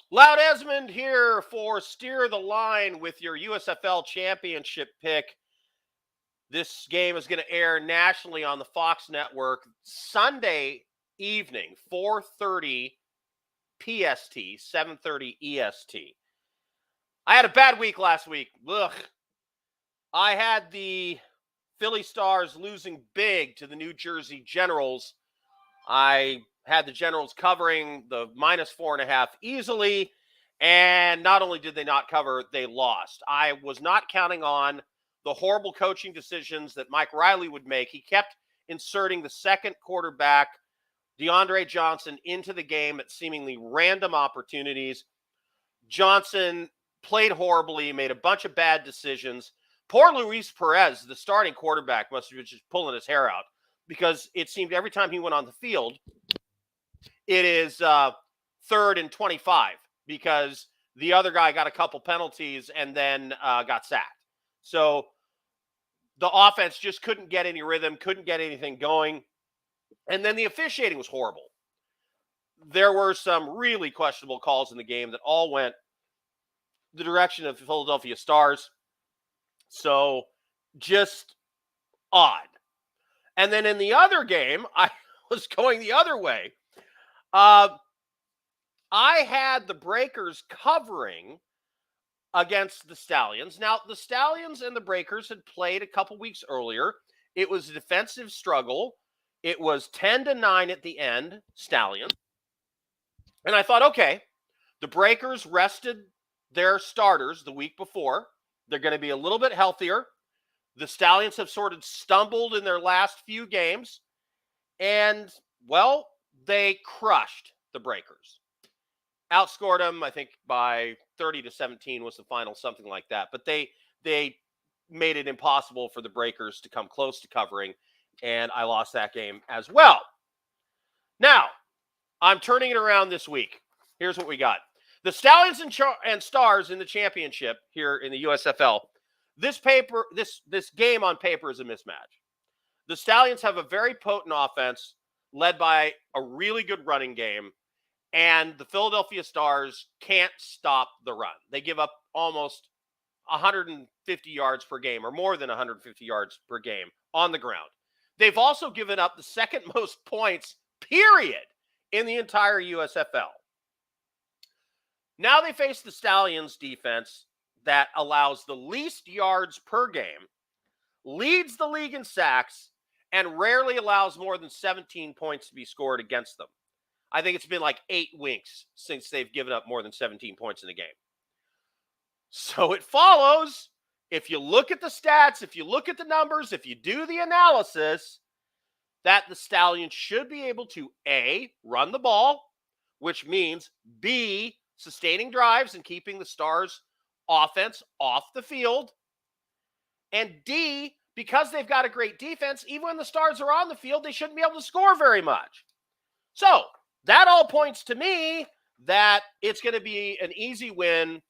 Loud Esmond here for Steer the Line with your USFL championship pick. This game is going to air nationally on the Fox network Sunday evening, 4:30 PST, 7:30 EST. I had a bad week last week. Ugh. I had the Philly Stars losing big to the New Jersey Generals. I had the Generals covering the -4.5 easily. And not only did they not cover, they lost. I was not counting on the horrible coaching decisions that Mike Riley would make. He kept inserting the second quarterback, DeAndre Johnson, into the game at seemingly random opportunities. Johnson played horribly, made a bunch of bad decisions. Poor Luis Perez, the starting quarterback, must have been just pulling his hair out because it seemed every time he went on the field, it is 3rd and 25 because the other guy got a couple penalties and then got sacked. So the offense just couldn't get any rhythm, couldn't get anything going. And then the officiating was horrible. There were some really questionable calls in the game that all went the direction of the Philadelphia Stars. So just odd. And then in the other game, I was going the other way. I had the Breakers covering against the Stallions. Now, the Stallions and the Breakers had played a couple weeks earlier. It was a defensive struggle. It was 10-9 at the end, Stallions. And I thought, okay, the Breakers rested their starters the week before. They're going to be a little bit healthier. The Stallions have sort of stumbled in their last few games. And, well, they crushed the Breakers. Outscored them, I think, by 30-17 was the final, something like that. But they made it impossible for the Breakers to come close to covering, and I lost that game as well. Now, I'm turning it around this week. Here's what we got. The Stallions and Stars in the championship here in the USFL. This game on paper is a mismatch. The Stallions have a very potent offense led by a really good running game, and the Philadelphia Stars can't stop the run. They give up almost 150 yards per game, or more than 150 yards per game on the ground. They've also given up the second most points, period, in the entire USFL. Now they face the Stallions defense that allows the least yards per game, leads the league in sacks, and rarely allows more than 17 points to be scored against them. I think it's been like 8 weeks since they've given up more than 17 points in the game. So it follows, if you look at the stats, if you look at the numbers, if you do the analysis, that the Stallions should be able to, A, run the ball, which means, B, sustaining drives and keeping the Stars' offense off the field, and D, because they've got a great defense, even when the Stars are on the field, they shouldn't be able to score very much. So that all points to me that it's going to be an easy win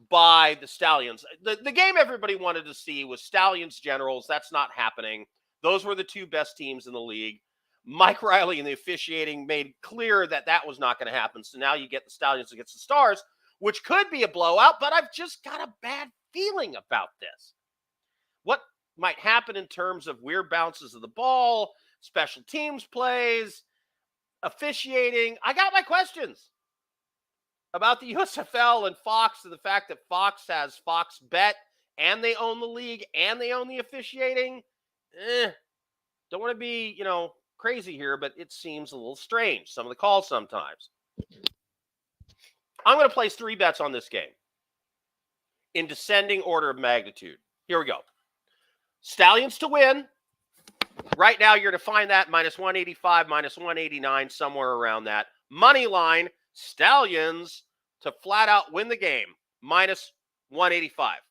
by the Stallions. The game everybody wanted to see was Stallions Generals. That's not happening. Those were the two best teams in the league. Mike Riley and the officiating made clear that that was not going to happen. So now you get the Stallions against the Stars, which could be a blowout, but I've just got a bad feeling about this. What might happen in terms of weird bounces of the ball, special teams plays, officiating? I got my questions about the USFL and Fox, and the fact that Fox has Fox Bet and they own the league and they own the officiating. Don't want to be, crazy here, but it seems a little strange, some of the calls sometimes. I'm going to place 3 bets on this game in descending order of magnitude. Here we go. Stallions to win. Right now, you're to find that -185, -189, somewhere around that. Money line, Stallions to flat out win the game, -185.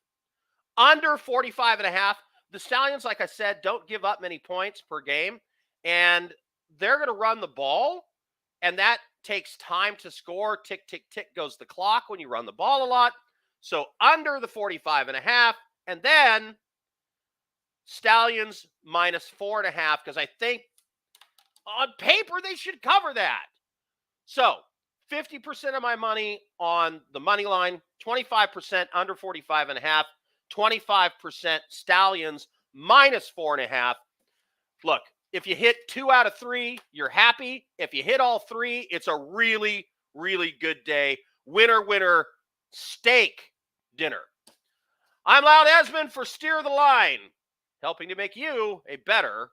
Under 45.5. The Stallions, like I said, don't give up many points per game, and they're going to run the ball, and that takes time to score. Tick, tick, tick goes the clock when you run the ball a lot. So under the 45.5, and then Stallions -4.5, because I think on paper they should cover that. So 50% of my money on the money line, 25% under 45.5, 25% Stallions minus 4.5. Look, if you hit 2 out of 3, you're happy. If you hit all 3, it's a really, really good day. Winner, winner, steak dinner. I'm Loud Esmond for Steer the Line, helping to make you a better.